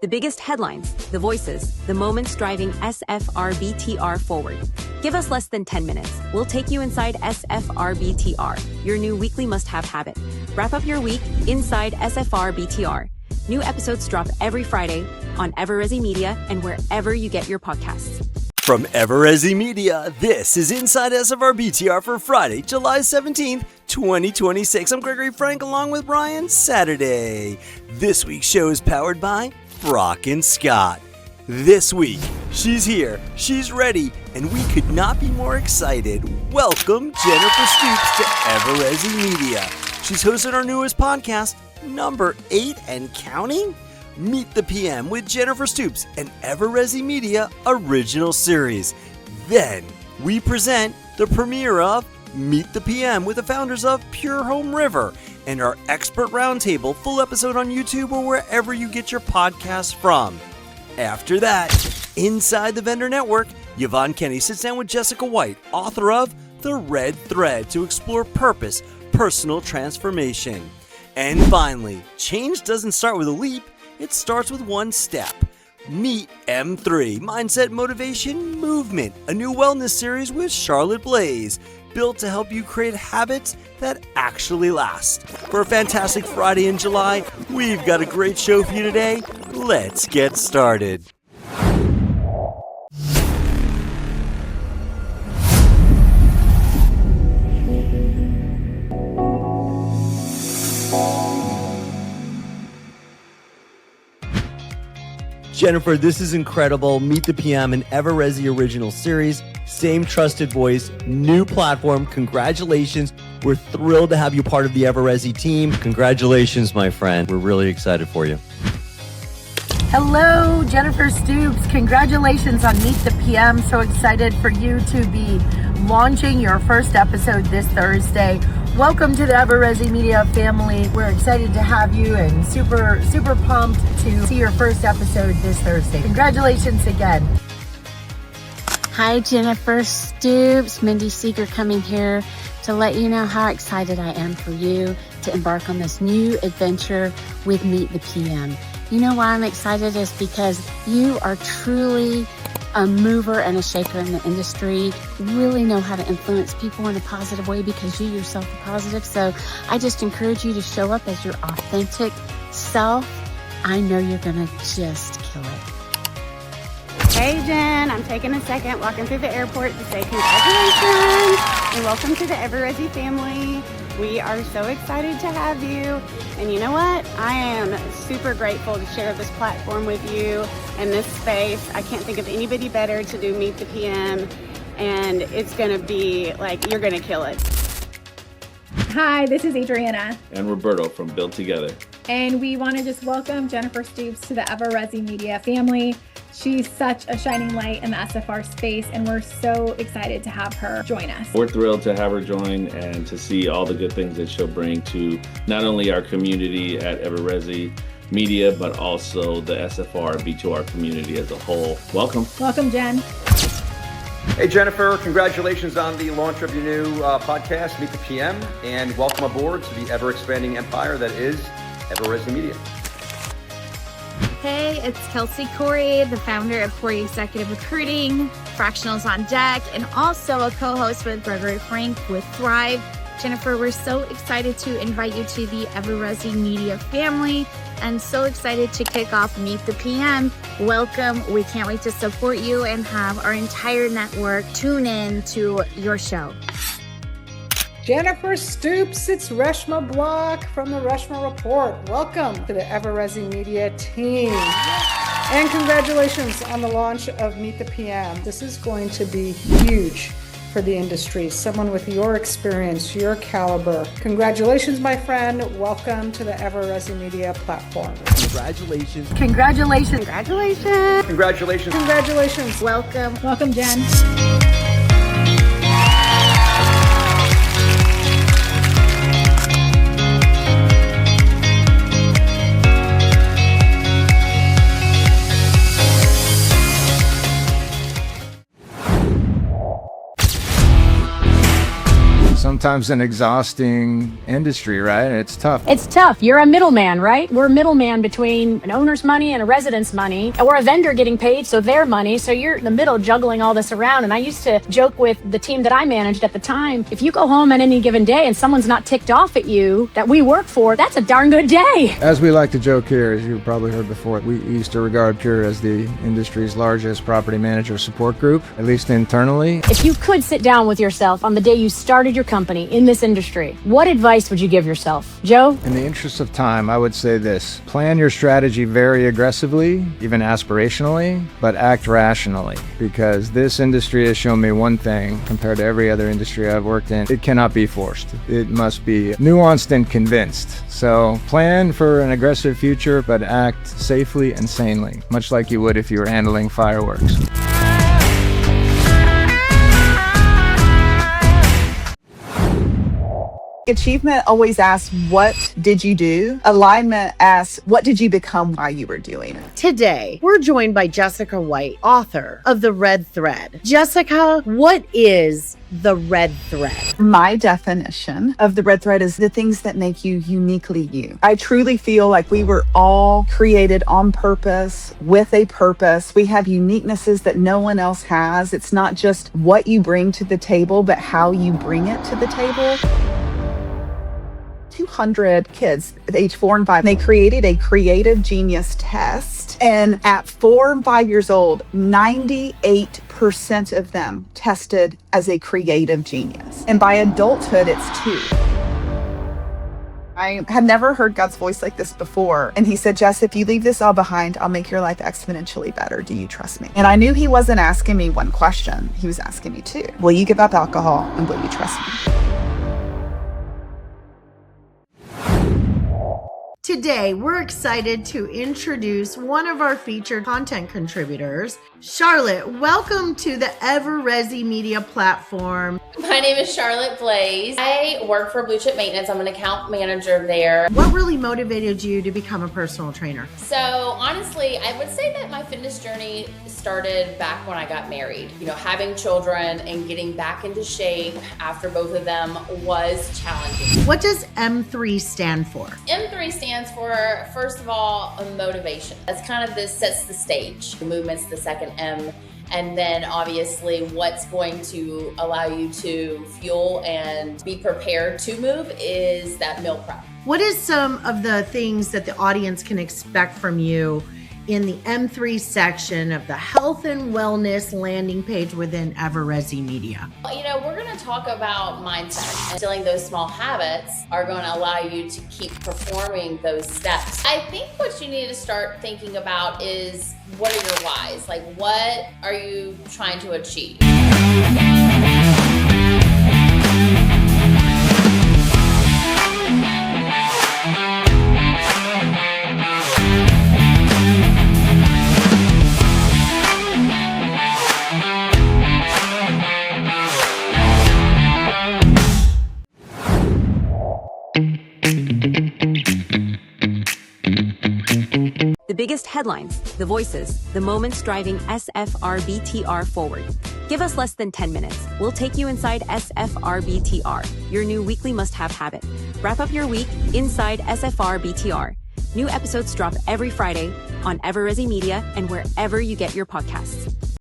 The biggest headlines, the voices, the moments driving SFR BTR forward. Give us less than 10 minutes. We'll take you inside SFR BTR, your new weekly must-have habit. Wrap up your week inside SFR BTR. New episodes drop every Friday on EverResi Media and wherever you get your podcasts. From EverResi Media, this is Inside SFR BTR for Friday, July 17th, 2026. I'm Gregory Frank along with Brian Saturday. This week's show is powered by Brock and Scott. This week, she's here, she's ready, and we could not be more excited. Welcome Jennifer Stoops to EverResi Media. She's hosted our newest podcast, number 8 and counting? Meet the PM with Jennifer Stoops, an EverResi Media original series. Then, we present the premiere of Meet the PM with the founders of Pure HomeRiver and our Expert Roundtable, full episode on YouTube or wherever you get your podcasts from. After that, inside the vendor network, Yovonne Kenny sits down with Jessica White, author of The Red Thread, to explore purpose, personal transformation. And finally, change doesn't start with a leap, it starts with one step. Meet M3, Mindset, Motivation, Movement, a new wellness series with Charlotte Blaze, built to help you create habits that actually last. For a fantastic Friday in July, we've got a great show for you today. Let's get started. Jennifer, this is incredible. Meet the PM, an EverResi original series. Same trusted voice, new platform. Congratulations. We're thrilled to have you part of the EverResi team. Congratulations, my friend. We're really excited for you. Hello, Jennifer Stoops. Congratulations on Meet the PM. So excited for you to be launching your first episode this Thursday. Welcome to the EverResi Media family. We're excited to have you and super pumped to see your first episode this Thursday. Congratulations again. Hi, Jennifer Stoops. Mindy Seeger coming here to let you know how excited I am for you to embark on this new adventure with Meet the PM. You know why I'm excited is because you are truly a mover and a shaker in the industry, really know how to influence people in a positive way because you yourself are positive. So I just encourage you to show up as your authentic self. I know you're going to just kill it. Hey Jen, I'm taking a second walking through the airport to say congratulations and welcome to the EverResi family. We are so excited to have you. And you know what? I am super grateful to share this platform with you and this space. I can't think of anybody better to do Meet the PM. And it's going to be like, you're going to kill it. Hi, this is Adriana. And Roberto from Build Together. And we want to just welcome Jennifer Stoops to the EverResi Media family. She's such a shining light in the SFR space, and we're so excited to have her join us. We're thrilled to have her join and to see all the good things that she'll bring to not only our community at EverResi Media, but also the SFR B2R community as a whole. Welcome. Welcome, Jen. Hey, Jennifer, congratulations on the launch of your new podcast, Meet the PM, and welcome aboard to the ever-expanding empire that is EverResi Media. Hey, it's Kelsey Corey, the founder of Corey Executive Recruiting, Fractionals on Deck, and also a co-host with Gregory Frank with Thrive. Jennifer, we're so excited to invite you to the EverResi Media family and so excited to kick off Meet the PM. Welcome. We can't wait to support you and have our entire network tune in to your show. Jennifer Stoops, it's Reshma Block from the Reshma Report. Welcome to the EverResi Media team. And congratulations on the launch of Meet the PM. This is going to be huge for the industry. Someone with your experience, your caliber. Congratulations, my friend. Welcome to the EverResi Media platform. Congratulations. Congratulations. Congratulations. Congratulations. Congratulations. Welcome. Welcome, Jen. sometimes an exhausting industry, right? It's tough. It's tough. You're a middleman, right? We're a middleman between an owner's money and a resident's money. And we're a vendor getting paid, so their money. So you're in the middle juggling all this around. And I used to joke with the team that I managed at the time, if you go home on any given day and someone's not ticked off at you that we work for, that's a darn good day. As we like to joke here, as you've probably heard before, we used to regard Pure as the industry's largest property manager support group, at least internally. If you could sit down with yourself on the day you started your company in this industry, what advice would you give yourself? Joe? In the interest of time, I would say this. Plan your strategy very aggressively, even aspirationally, but act rationally. Because this industry has shown me one thing compared to every other industry I've worked in. It cannot be forced. It must be nuanced and convinced. So plan for an aggressive future, but act safely and sanely, much like you would if you were handling fireworks. Achievement always asks, what did you do? Alignment asks, what did you become while you were doing it? Today, we're joined by Jessica White, author of The Red Thread. Jessica, what is the red thread? My definition of the red thread is the things that make you uniquely you. I truly feel like we were all created on purpose, with a purpose. We have uniquenesses that no one else has. It's not just what you bring to the table, but how you bring it to the table. 200 kids at age 4 and 5. They created a creative genius test. And at 4 and 5 years old, 98% of them tested as a creative genius. And by adulthood, it's 2. I had never heard God's voice like this before. And he said, Jess, if you leave this all behind, I'll make your life exponentially better. Do you trust me? And I knew he wasn't asking me one question. He was asking me 2. Will you give up alcohol and will you trust me? Today, we're excited to introduce one of our featured content contributors. Charlotte, welcome to the EverResi Media platform. My name is Charlotte Blaze. I work for Blue Chip Maintenance. I'm an account manager there. What really motivated you to become a personal trainer? So honestly, I would say that my fitness journey started back when I got married. You know, having children and getting back into shape after both of them was challenging. What does M3 stand for? M3 stands for, first of all, a motivation. That's kind of this sets the stage. The movement's the second M. And then obviously what's going to allow you to fuel and be prepared to move is that meal prep. What is some of the things that the audience can expect from you in the M3 section of the health and wellness landing page within EverResi Media? You know, we're going to talk about mindset. Instilling those small habits are going to allow you to keep performing those steps. I think what you need to start thinking about is, what are your whys? Like, what are you trying to achieve? The biggest headlines, the voices, the moments driving SFR BTR forward. Give us less than 10 minutes. We'll take you inside SFR BTR, your new weekly must-have habit. Wrap up your week inside SFR BTR. New episodes drop every Friday on EverResi Media and wherever you get your podcasts.